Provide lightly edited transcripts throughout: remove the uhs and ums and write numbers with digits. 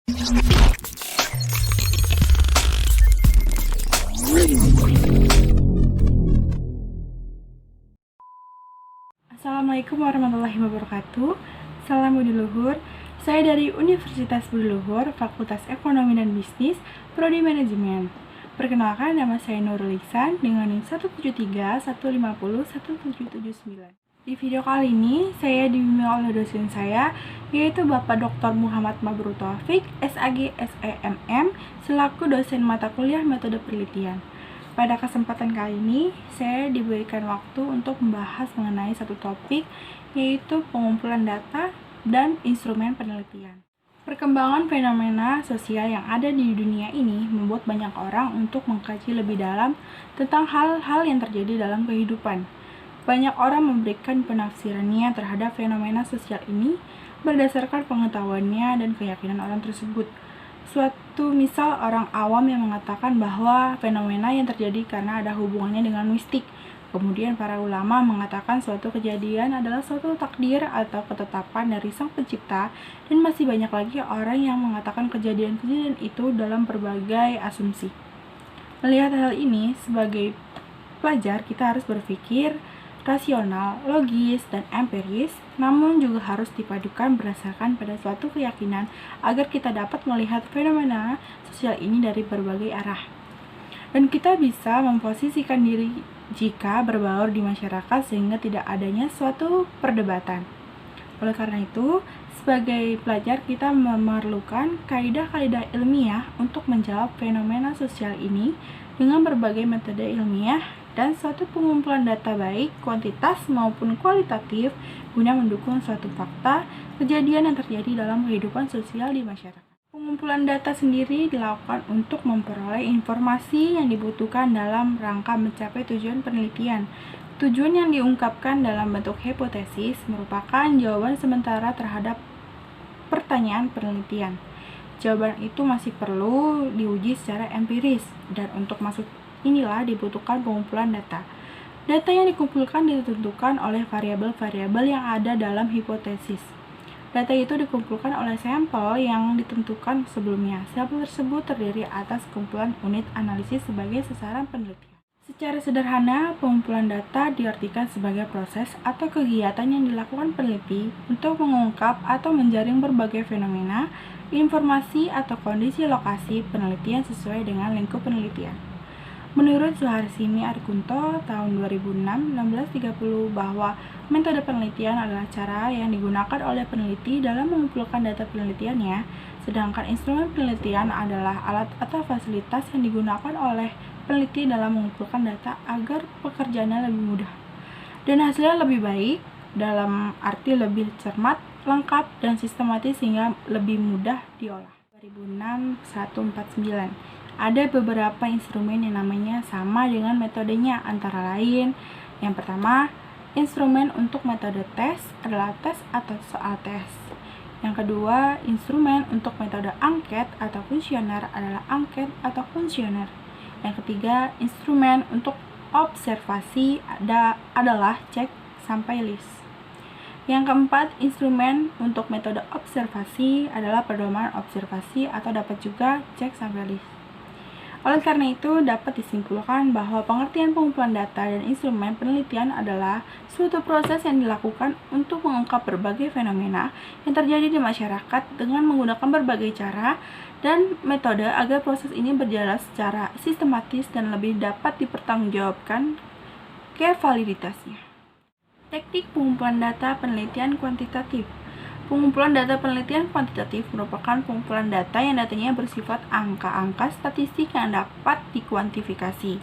Assalamualaikum warahmatullahi wabarakatuh. Salam Budi Luhur. Saya dari Universitas Budi Luhur, Fakultas Ekonomi dan Bisnis, Prodi Manajemen. Perkenalkan, nama saya Nurul Ihsan dengan NIM 173150179. Di video kali ini, saya dibimbing oleh dosen saya, yaitu Bapak Dr. Muhammad Mabrur Taufik, SAG SEMM, selaku dosen mata kuliah metode penelitian. Pada kesempatan kali ini, saya diberikan waktu untuk membahas mengenai satu topik, yaitu pengumpulan data dan instrumen penelitian. Perkembangan fenomena sosial yang ada di dunia ini membuat banyak orang untuk mengkaji lebih dalam tentang hal-hal yang terjadi dalam kehidupan. Banyak orang memberikan penafsirannya terhadap fenomena sosial ini berdasarkan pengetahuannya dan keyakinan orang tersebut. Suatu misal orang awam yang mengatakan bahwa fenomena yang terjadi karena ada hubungannya dengan mistik. Kemudian para ulama mengatakan suatu kejadian adalah suatu takdir atau ketetapan dari Sang Pencipta, dan masih banyak lagi orang yang mengatakan kejadian-kejadian itu dalam berbagai asumsi. Melihat hal ini, sebagai pelajar kita harus berpikir rasional, logis, dan empiris, namun juga harus dipadukan berdasarkan pada suatu keyakinan agar kita dapat melihat fenomena sosial ini dari berbagai arah. Dan kita bisa memposisikan diri jika berbaur di masyarakat sehingga tidak adanya suatu perdebatan. Oleh karena itu, sebagai pelajar kita memerlukan kaidah-kaidah ilmiah untuk menjawab fenomena sosial ini dengan berbagai metode ilmiah dan suatu pengumpulan data baik kuantitas maupun kualitatif guna mendukung suatu fakta kejadian yang terjadi dalam kehidupan sosial di masyarakat. Pengumpulan data sendiri dilakukan untuk memperoleh informasi yang dibutuhkan dalam rangka mencapai tujuan penelitian. Tujuan yang diungkapkan dalam bentuk hipotesis merupakan jawaban sementara terhadap pertanyaan penelitian. Jawaban itu masih perlu diuji secara empiris, dan untuk masuk inilah dibutuhkan pengumpulan data. Data yang dikumpulkan ditentukan oleh variabel-variabel yang ada dalam hipotesis. Data itu dikumpulkan oleh sampel yang ditentukan sebelumnya. Sampel tersebut terdiri atas kumpulan unit analisis sebagai sasaran penelitian. Secara sederhana, pengumpulan data diartikan sebagai proses atau kegiatan yang dilakukan peneliti untuk mengungkap atau menjaring berbagai fenomena, informasi, atau kondisi lokasi penelitian sesuai dengan lingkup penelitian. Menurut Suharsini Arikunto tahun 2006-1630 bahwa metode penelitian adalah cara yang digunakan oleh peneliti dalam mengumpulkan data penelitiannya, sedangkan instrumen penelitian adalah alat atau fasilitas yang digunakan oleh peneliti dalam mengumpulkan data agar pekerjaannya lebih mudah dan hasilnya lebih baik, dalam arti lebih cermat, lengkap, dan sistematis sehingga lebih mudah diolah. 2006-149 ada beberapa instrumen yang namanya sama dengan metodenya, antara lain yang pertama, instrumen untuk metode tes adalah tes atau soal tes. Yang kedua, instrumen untuk metode angket atau kuesioner adalah angket atau kuesioner. Yang ketiga, instrumen untuk observasi adalah cek sampai list. Yang keempat, instrumen untuk metode observasi adalah pedoman observasi atau dapat juga cek sampai list. Oleh karena itu, dapat disimpulkan bahwa pengertian pengumpulan data dan instrumen penelitian adalah suatu proses yang dilakukan untuk mengungkap berbagai fenomena yang terjadi di masyarakat dengan menggunakan berbagai cara dan metode agar proses ini berjalan secara sistematis dan lebih dapat dipertanggungjawabkan validitasnya. Teknik pengumpulan data penelitian kuantitatif. Pengumpulan data penelitian kuantitatif merupakan pengumpulan data yang datanya bersifat angka-angka statistik yang dapat dikuantifikasi.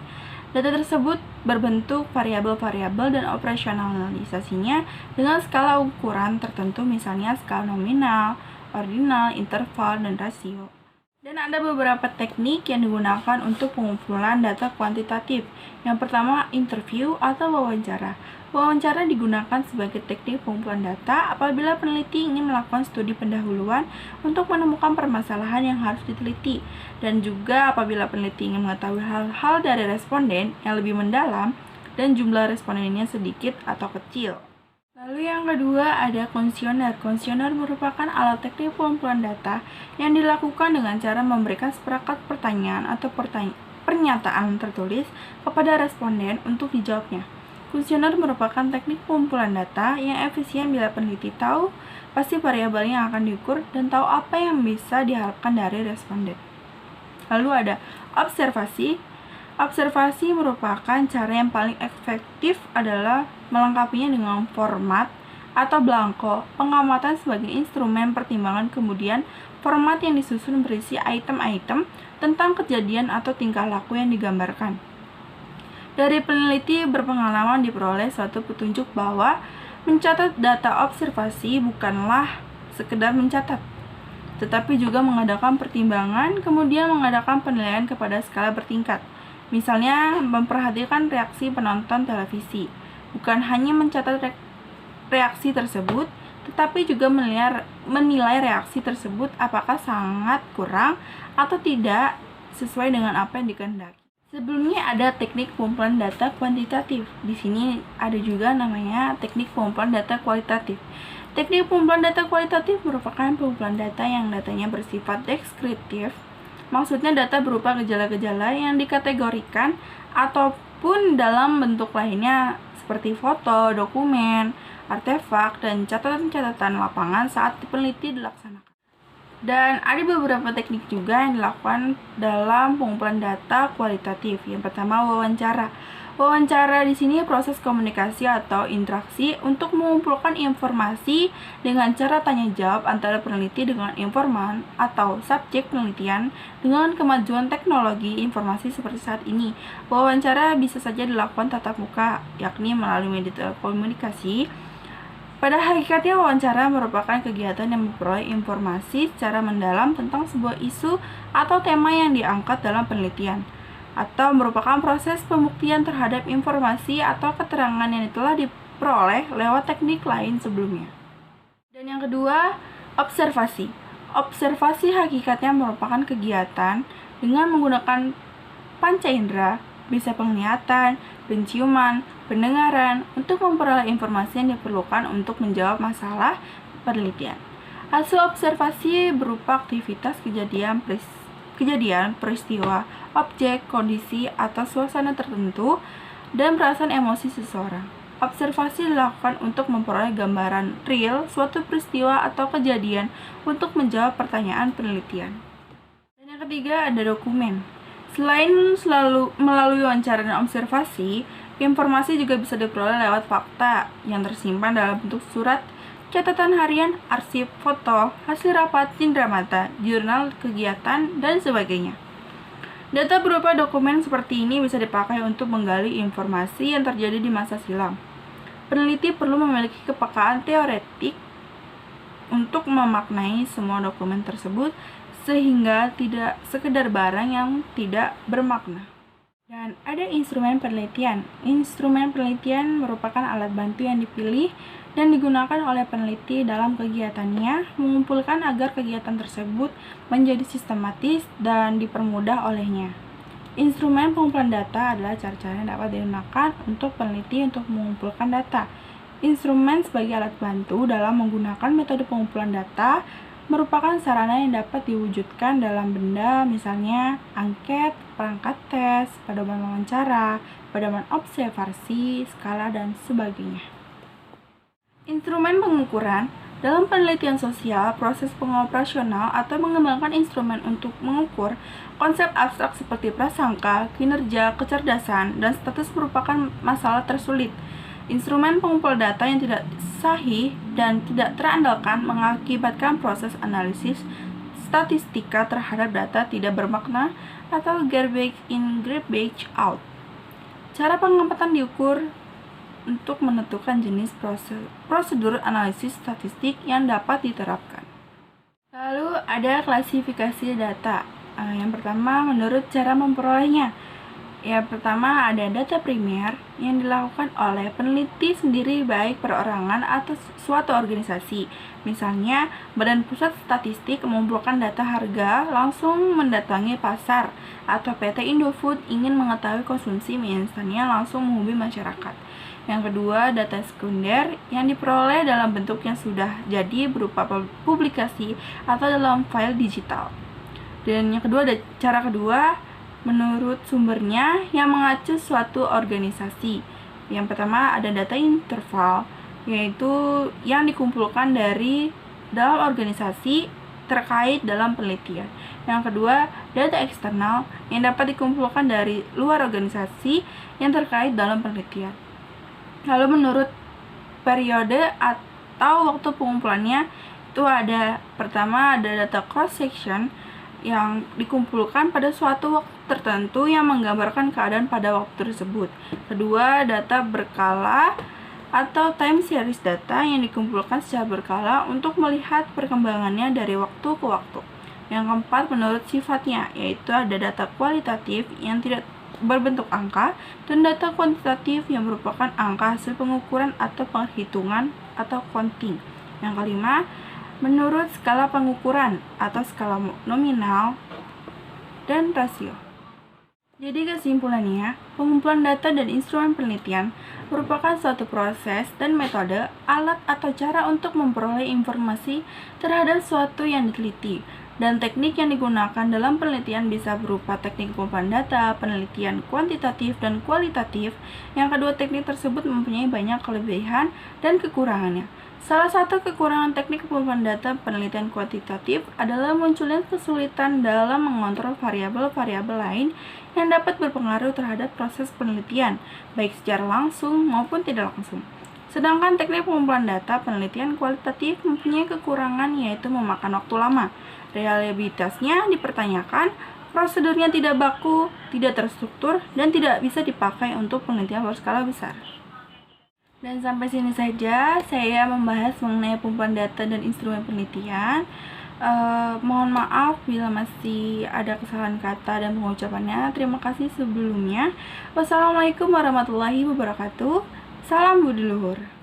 Data tersebut berbentuk variabel-variabel dan operasionalisasinya dengan skala ukuran tertentu, misalnya skala nominal, ordinal, interval, dan rasio. Dan ada beberapa teknik yang digunakan untuk pengumpulan data kuantitatif. Yang pertama, interview atau wawancara. Wawancara digunakan sebagai teknik pengumpulan data apabila peneliti ingin melakukan studi pendahuluan untuk menemukan permasalahan yang harus diteliti, dan juga apabila peneliti ingin mengetahui hal-hal dari responden yang lebih mendalam dan jumlah respondennya sedikit atau kecil. Lalu yang kedua ada kuesioner. Kuesioner merupakan alat teknik pengumpulan data yang dilakukan dengan cara memberikan seperangkat pertanyaan atau pernyataan tertulis kepada responden untuk dijawabnya. Kuesioner merupakan teknik pengumpulan data yang efisien bila peneliti tahu pasti variabel yang akan diukur dan tahu apa yang bisa diharapkan dari responden. Lalu ada observasi. Observasi merupakan cara yang paling efektif adalah melengkapinya dengan format atau blanko pengamatan sebagai instrumen pertimbangan. Kemudian, format yang disusun berisi item-item tentang kejadian atau tingkah laku yang digambarkan. Dari peneliti berpengalaman diperoleh suatu petunjuk bahwa mencatat data observasi bukanlah sekedar mencatat, tetapi juga mengadakan pertimbangan, kemudian mengadakan penilaian kepada skala bertingkat. Misalnya, memperhatikan reaksi penonton televisi, bukan hanya mencatat reaksi tersebut, tetapi juga menilai reaksi tersebut apakah sangat kurang atau tidak sesuai dengan apa yang dikehendaki. Sebelumnya ada teknik pengumpulan data kuantitatif. Di sini ada juga namanya teknik pengumpulan data kualitatif. Teknik pengumpulan data kualitatif merupakan pengumpulan data yang datanya bersifat deskriptif. Maksudnya data berupa gejala-gejala yang dikategorikan ataupun dalam bentuk lainnya seperti foto, dokumen, artefak, dan catatan-catatan lapangan saat peneliti dilaksanakan. Dan ada beberapa teknik juga yang dilakukan dalam pengumpulan data kualitatif. Yang pertama, wawancara. Wawancara di sini proses komunikasi atau interaksi untuk mengumpulkan informasi dengan cara tanya jawab antara peneliti dengan informan atau subjek penelitian. Dengan kemajuan teknologi informasi seperti saat ini, wawancara bisa saja dilakukan tatap muka, yakni melalui media telekomunikasi. Pada hakikatnya, wawancara merupakan kegiatan yang memperoleh informasi secara mendalam tentang sebuah isu atau tema yang diangkat dalam penelitian, atau merupakan proses pembuktian terhadap informasi atau keterangan yang telah diperoleh lewat teknik lain sebelumnya. Dan yang kedua, observasi. Observasi hakikatnya merupakan kegiatan dengan menggunakan panca indera, bisa penglihatan, penciuman, pendengaran, untuk memperoleh informasi yang diperlukan untuk menjawab masalah penelitian. Hasil observasi berupa aktivitas kejadian, peristiwa, objek, kondisi, atau suasana tertentu, dan perasaan emosi seseorang. Observasi dilakukan untuk memperoleh gambaran real suatu peristiwa atau kejadian untuk menjawab pertanyaan penelitian. Dan yang ketiga ada dokumen. Selain selalu melalui wawancara dan observasi, informasi juga bisa diperoleh lewat fakta yang tersimpan dalam bentuk surat, catatan harian, arsip, foto, hasil rapat, cindera mata, jurnal kegiatan, dan sebagainya. Data berupa dokumen seperti ini bisa dipakai untuk menggali informasi yang terjadi di masa silam. Peneliti perlu memiliki kepekaan teoretik untuk memaknai semua dokumen tersebut, sehingga tidak sekedar barang yang tidak bermakna. Dan ada instrumen penelitian. Instrumen penelitian merupakan alat bantu yang dipilih dan digunakan oleh peneliti dalam kegiatannya, mengumpulkan agar kegiatan tersebut menjadi sistematis dan dipermudah olehnya. Instrumen pengumpulan data adalah cara-cara yang dapat digunakan untuk peneliti untuk mengumpulkan data. Instrumen sebagai alat bantu dalam menggunakan metode pengumpulan data merupakan sarana yang dapat diwujudkan dalam benda, misalnya angket, perangkat tes, pedoman wawancara, pedoman observasi, skala, dan sebagainya. Instrumen pengukuran. Dalam penelitian sosial, proses pengoperasional atau mengembangkan instrumen untuk mengukur konsep abstrak seperti prasangka, kinerja, kecerdasan, dan status merupakan masalah tersulit. Instrumen pengumpulan data yang tidak sahih dan tidak terandalkan mengakibatkan proses analisis statistika terhadap data tidak bermakna atau garbage in, garbage out. Cara pengamatan diukur untuk menentukan jenis prosedur analisis statistik yang dapat diterapkan. Lalu ada klasifikasi data. Yang pertama, menurut cara memperolehnya. Yang pertama ada data primer yang dilakukan oleh peneliti sendiri baik perorangan atau suatu organisasi. Misalnya, Badan Pusat Statistik mengumpulkan data harga langsung mendatangi pasar, atau PT Indofood ingin mengetahui konsumsi mie instannya langsung menghubungi masyarakat. Yang kedua, data sekunder yang diperoleh dalam bentuk yang sudah jadi berupa publikasi atau dalam file digital. Dan yang kedua, cara kedua, menurut sumbernya yang mengacu suatu organisasi. Yang pertama ada data interval, yaitu yang dikumpulkan dari dalam organisasi terkait dalam penelitian. Yang kedua, data eksternal yang dapat dikumpulkan dari luar organisasi yang terkait dalam penelitian. Lalu menurut periode atau waktu pengumpulannya, itu ada pertama ada data cross section yang dikumpulkan pada suatu waktu tertentu yang menggambarkan keadaan pada waktu tersebut. Kedua, data berkala atau time series data yang dikumpulkan secara berkala untuk melihat perkembangannya dari waktu ke waktu. Yang keempat, menurut sifatnya, yaitu ada data kualitatif yang tidak berbentuk angka dan data kuantitatif yang merupakan angka hasil pengukuran atau penghitungan atau counting. Yang kelima, menurut skala pengukuran atau skala nominal dan rasio. Jadi kesimpulannya, pengumpulan data dan instrumen penelitian merupakan suatu proses dan metode, alat atau cara untuk memperoleh informasi terhadap suatu yang diteliti. Dan teknik yang digunakan dalam penelitian bisa berupa teknik pengumpulan data, penelitian kuantitatif dan kualitatif. Yang kedua, teknik tersebut mempunyai banyak kelebihan dan kekurangannya. Salah satu kekurangan teknik pengumpulan data penelitian kuantitatif adalah munculnya kesulitan dalam mengontrol variabel-variabel lain yang dapat berpengaruh terhadap proses penelitian, baik secara langsung maupun tidak langsung. Sedangkan teknik pengumpulan data penelitian kualitatif mempunyai kekurangan, yaitu memakan waktu lama. Reliabilitasnya dipertanyakan, prosedurnya tidak baku, tidak terstruktur, dan tidak bisa dipakai untuk penelitian berskala besar. Dan sampai sini saja saya membahas mengenai pengumpulan data dan instrumen penelitian. Mohon maaf bila masih ada kesalahan kata dan pengucapannya. Terima kasih sebelumnya. Wassalamualaikum warahmatullahi wabarakatuh. Salam budi luhur.